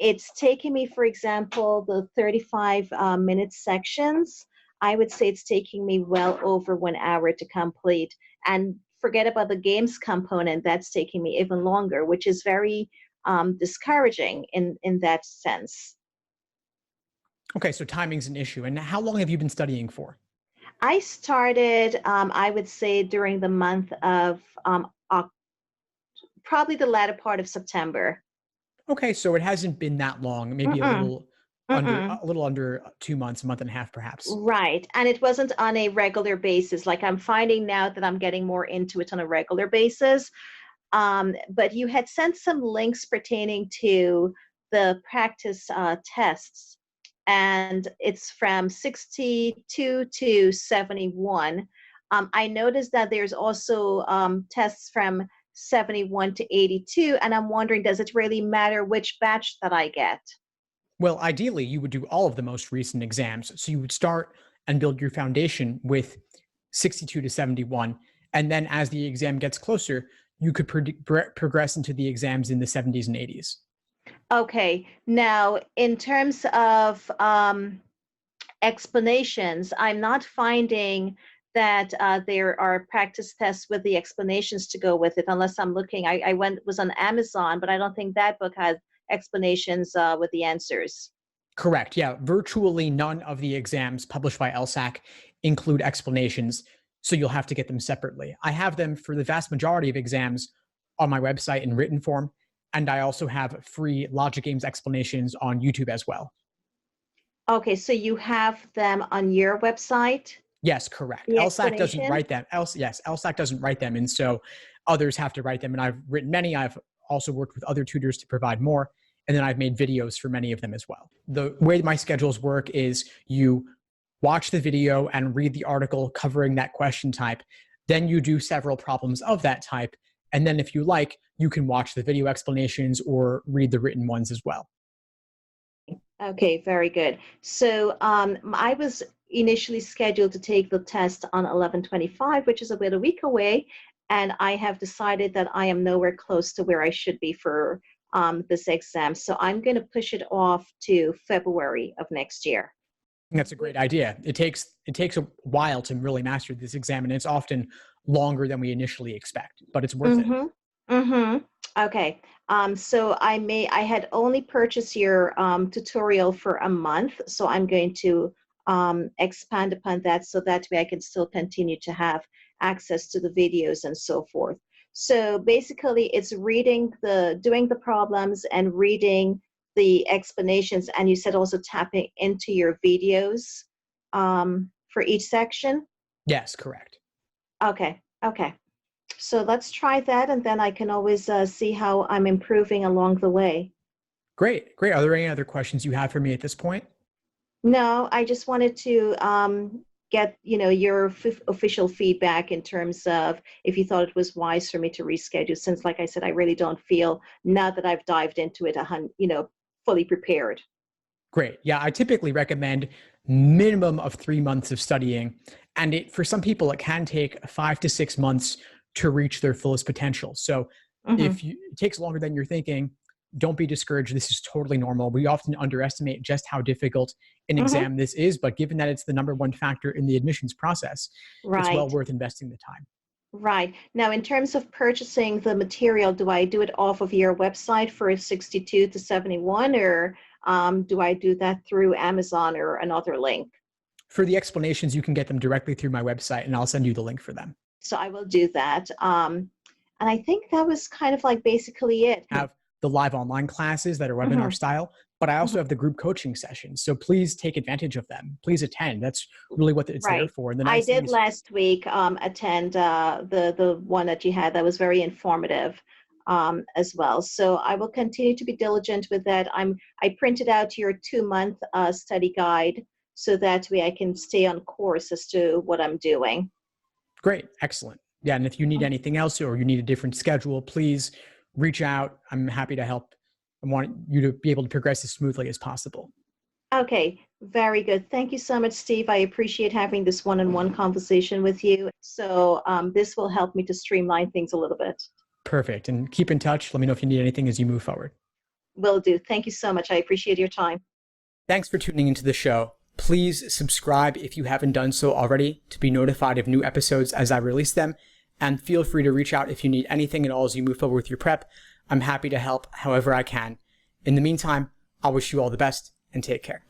it's taking me, for example, the 35-minute sections. I would say it's taking me well over 1 hour to complete. And forget about the games component, that's taking me even longer, which is very discouraging in that sense. Okay, so timing's an issue. And how long have you been studying for? I started, I would say, during the month of probably the latter part of September. Okay, so it hasn't been that long, maybe Mm-mm, mm-mm. a little under 2 months, a month and a half, perhaps. Right. And it wasn't on a regular basis. Like I'm finding now that I'm getting more into it on a regular basis. But you had sent some links pertaining to the practice tests, and it's from 62 to 71. I noticed that there's also tests from 71 to 82, and I'm wondering, does it really matter which batch that I get? Well, ideally, you would do all of the most recent exams. So you would start and build your foundation with 62 to 71. And then as the exam gets closer, you could progress into the exams in the 70s and 80s. Okay, now in terms of explanations, I'm not finding that there are practice tests with the explanations to go with it, unless I'm looking. I was on Amazon, but I don't think that book has explanations with the answers. Correct. Yeah. Virtually none of the exams published by LSAC include explanations. So you'll have to get them separately. I have them for the vast majority of exams on my website in written form. And I also have free logic games explanations on YouTube as well. Okay, so you have them on your website, Yes, correct. the LSAC doesn't explanation? write them. Yes, LSAC doesn't write them. And so others have to write them. And I've written many. I've also worked with other tutors to provide more. And then I've made videos for many of them as well. The way my schedules work is you watch the video and read the article covering that question type. Then you do several problems of that type. And then if you like, you can watch the video explanations or read the written ones as well. Okay, very good. So I was initially scheduled to take the test on 11/25, which is about a week away, and I have decided that I am nowhere close to where I should be for this exam. So I'm going to push it off to February of next year. That's a great idea. It takes a while to really master this exam, and it's often longer than we initially expect, but it's worth it. Mm-hmm. Mm-hmm. Okay. So I had only purchased your tutorial for a month, so I'm going to expand upon that so that way I can still continue to have access to the videos and so forth. So basically it's doing the problems and reading the explanations, and you said also tapping into your videos for each section. Yes, correct. Okay. Okay. So let's try that, and then I can always see how I'm improving along the way. Great, great. Are there any other questions you have for me at this point? No, I just wanted to get your official feedback in terms of if you thought it was wise for me to reschedule. Since, like I said, I really don't feel now that I've dived into it, fully prepared. Great. Yeah, I typically recommend minimum of 3 months of studying, and for some people it can take 5 to 6 months to reach their fullest potential. So Hmm. it takes longer than you're thinking, don't be discouraged. This is totally normal. We often underestimate just how difficult an Hmm. exam this is, but given that it's the number one factor in the admissions process, it's well Right. worth investing the time. Right. Now, in terms of purchasing the material, do I do it off of your website for 62 to 71, or do I do that through Amazon or another link? For the explanations, you can get them directly through my website, and I'll send you the link for them. So I will do that. And I think that was kind of like basically it. I have the live online classes that are webinar Mhm, style, but I also mhm. have the group coaching sessions. So please take advantage of them. Please attend. That's really what it's there Right. for. And the I nice thing did is, last week attend the one that you had that was very informative as well. So I will continue to be diligent with that. I printed out your 2-month study guide so that way I can stay on course as to what I'm doing. great, excellent. Yeah, and if you need anything else or you need a different schedule, please reach out. I'm happy to help. I want you to be able to progress as smoothly as possible. Okay, very good. Thank you so much, Steve. I appreciate having this one-on-one conversation with you. So this will help me to streamline things a little bit. Perfect. And keep in touch. Let me know if you need anything as you move forward. Will do. Thank you so much. I appreciate your time. Thanks for tuning into the show. Please subscribe if you haven't done so already to be notified of new episodes as I release them. And feel free to reach out if you need anything at all as you move forward with your prep. I'm happy to help however I can. In the meantime, I'll wish you all the best and take care.